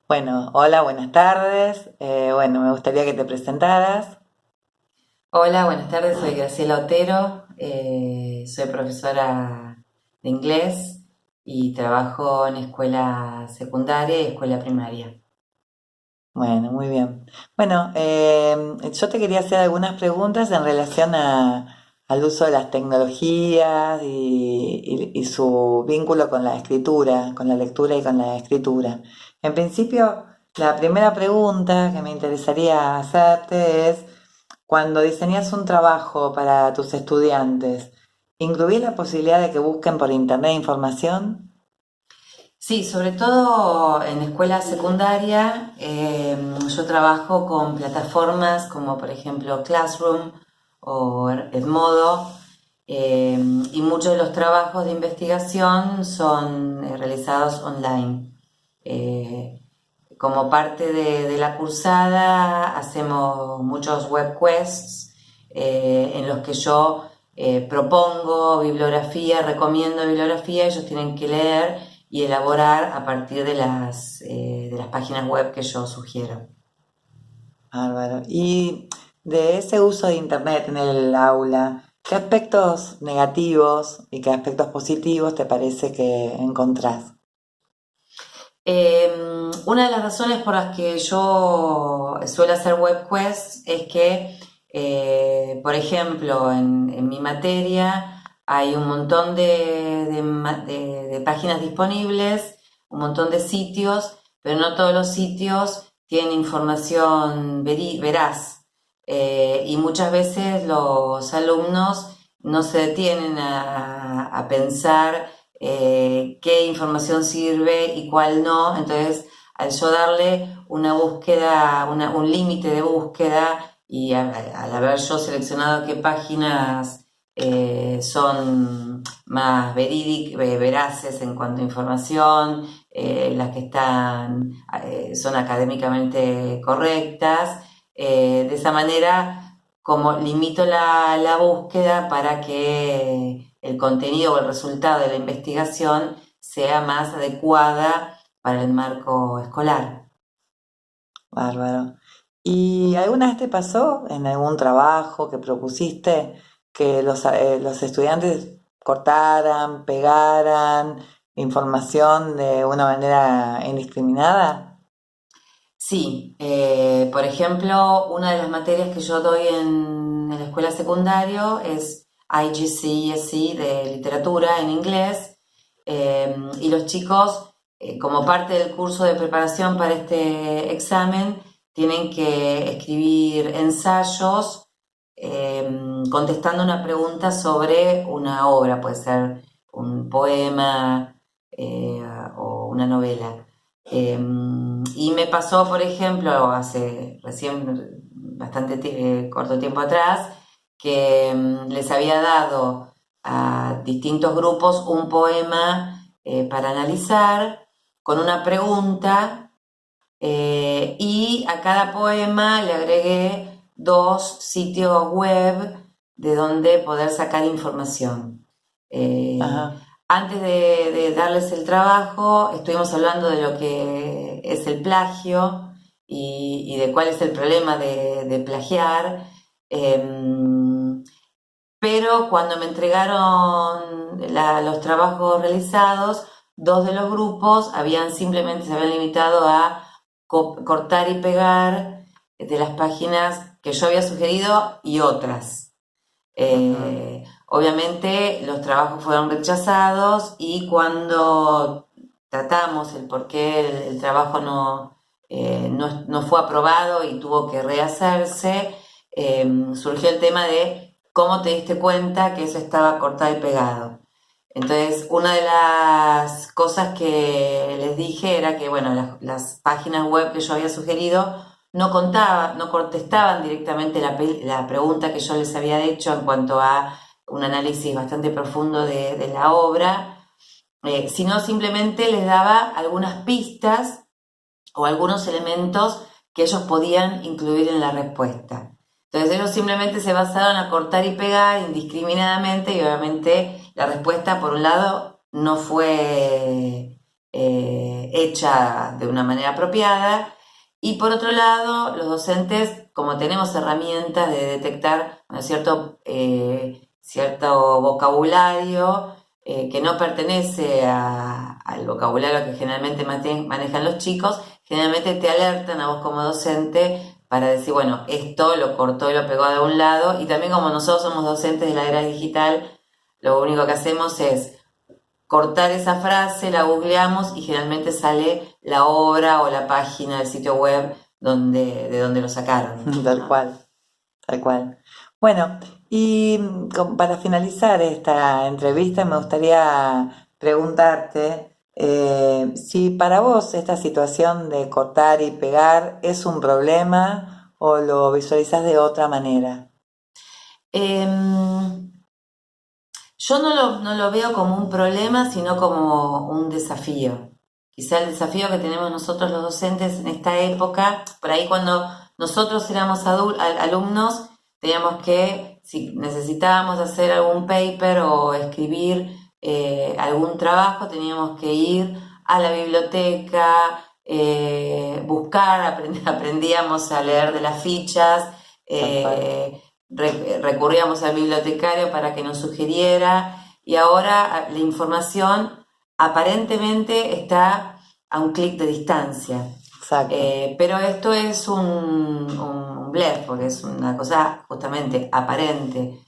Bueno, hola, buenas tardes. Bueno, me gustaría que te presentaras. Hola, buenas tardes, soy Graciela Otero, soy profesora de inglés y trabajo en escuela secundaria y escuela primaria. Bueno, muy bien. Bueno, yo te quería hacer algunas preguntas en relación al uso de las tecnologías y su vínculo con la escritura, con la lectura y con la escritura. En principio, la primera pregunta que me interesaría hacerte es, cuando diseñas un trabajo para tus estudiantes, ¿incluís la posibilidad de que busquen por internet información? Sí, sobre todo en escuela secundaria, yo trabajo con plataformas como por ejemplo Classroom o Edmodo, eh, y muchos de los trabajos de investigación son realizados online. Eh, Como parte de la cursada hacemos muchos web quests en los que yo propongo bibliografía, recomiendo bibliografía, ellos tienen que leer y elaborar a partir de las páginas web que yo sugiero. Bárbaro. Y de ese uso de internet en el aula, ¿qué aspectos negativos y qué aspectos positivos te parece que encontrás? Una de las razones por las que yo suelo hacer web quests es que, por ejemplo, en mi materia hay un montón de páginas disponibles, un montón de sitios, pero no todos los sitios tienen información veraz. Y muchas veces los alumnos no se detienen a pensar qué información sirve y cuál no. Entonces, al yo darle una búsqueda, un límite de búsqueda y al haber yo seleccionado qué páginas son más veraces en cuanto a información, las que son académicamente correctas, de esa manera como limito la búsqueda para que el contenido o el resultado de la investigación sea más adecuada para el marco escolar. Bárbaro. ¿Y alguna vez te pasó en algún trabajo que propusiste que los estudiantes cortaran, pegaran información de una manera indiscriminada? Sí, por ejemplo, una de las materias que yo doy en la escuela secundaria es IGCSE de literatura en inglés, y los chicos, como parte del curso de preparación para este examen, tienen que escribir ensayos contestando una pregunta sobre una obra, puede ser un poema eh, o una novela. Y me pasó, por ejemplo, hace recién corto tiempo atrás, que les había dado a distintos grupos un poema para analizar con una pregunta, y a cada poema le agregué dos sitios web de donde poder sacar información. Eh, Ajá. Antes de darles el trabajo, estuvimos hablando de lo que es el plagio y de cuál es el problema de plagiar. Pero cuando me entregaron los trabajos realizados, dos de los grupos se habían limitado a cortar y pegar de las páginas que yo había sugerido y otras. Ujú. Obviamente los trabajos fueron rechazados y cuando tratamos el por qué el trabajo no fue aprobado y tuvo que rehacerse, surgió el tema de cómo te diste cuenta que eso estaba cortado y pegado. Entonces, una de las cosas que les dije era que, bueno, las páginas web que yo había sugerido no contestaban directamente la pregunta que yo les había hecho en cuanto a un análisis bastante profundo de la obra, sino simplemente les daba algunas pistas o algunos elementos que ellos podían incluir en la respuesta. Entonces ellos simplemente se basaron a cortar y pegar indiscriminadamente y obviamente la respuesta por un lado no fue hecha de una manera apropiada. Y por otro lado, los docentes, como tenemos herramientas de detectar, bueno, cierto vocabulario que no pertenece al vocabulario que generalmente manejan los chicos, generalmente te alertan a vos como docente para decir, bueno, esto lo cortó y lo pegó de un lado. Y también como nosotros somos docentes de la era digital, lo único que hacemos es cortar esa frase, la googleamos y generalmente sale la obra o la página del sitio web de donde lo sacaron. Tal cual, tal cual. Bueno, y para finalizar esta entrevista me gustaría preguntarte si para vos esta situación de cortar y pegar es un problema o lo visualizás de otra manera. Em, yo no lo veo como un problema, sino como un desafío. Quizá el desafío que tenemos nosotros los docentes en esta época, por ahí cuando nosotros éramos alumnos, teníamos que, si necesitábamos hacer algún paper o escribir algún trabajo, teníamos que ir a la biblioteca, buscar, aprendíamos a leer de las fichas, recurríamos al bibliotecario para que nos sugiriera, y ahora la información aparentemente está a un clic de distancia. Exacto. Pero esto es un blef, porque es una cosa justamente aparente,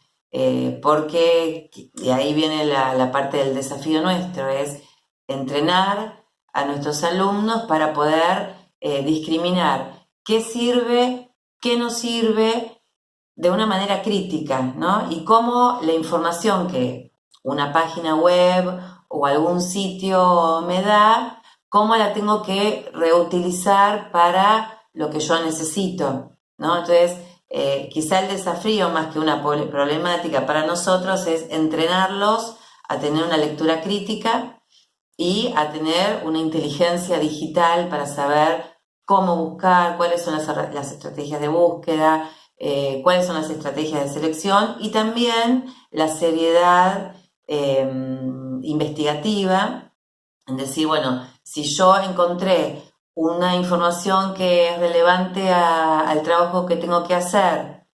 porque, y ahí viene la parte del desafío nuestro, es entrenar a nuestros alumnos para poder discriminar qué sirve, qué no sirve, de una manera crítica, ¿no? Y cómo la información que una página web o algún sitio me da, cómo la tengo que reutilizar para lo que yo necesito, ¿no? Entonces, quizá el desafío más que una problemática para nosotros es entrenarlos a tener una lectura crítica y a tener una inteligencia digital para saber cómo buscar, cuáles son las estrategias de búsqueda, cuáles son las estrategias de selección y también la seriedad investigativa, en decir, bueno, si yo encontré una información que es relevante al trabajo que tengo que hacer,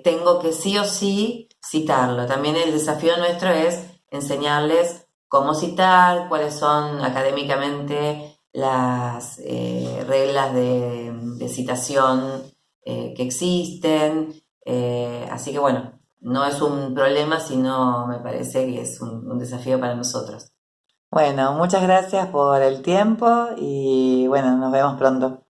tengo que sí o sí citarlo. También el desafío nuestro es enseñarles cómo citar, cuáles son académicamente las reglas de citación que existen. Así que bueno, no es un problema, sino me parece que es un desafío para nosotros. Bueno, muchas gracias por el tiempo y bueno, nos vemos pronto.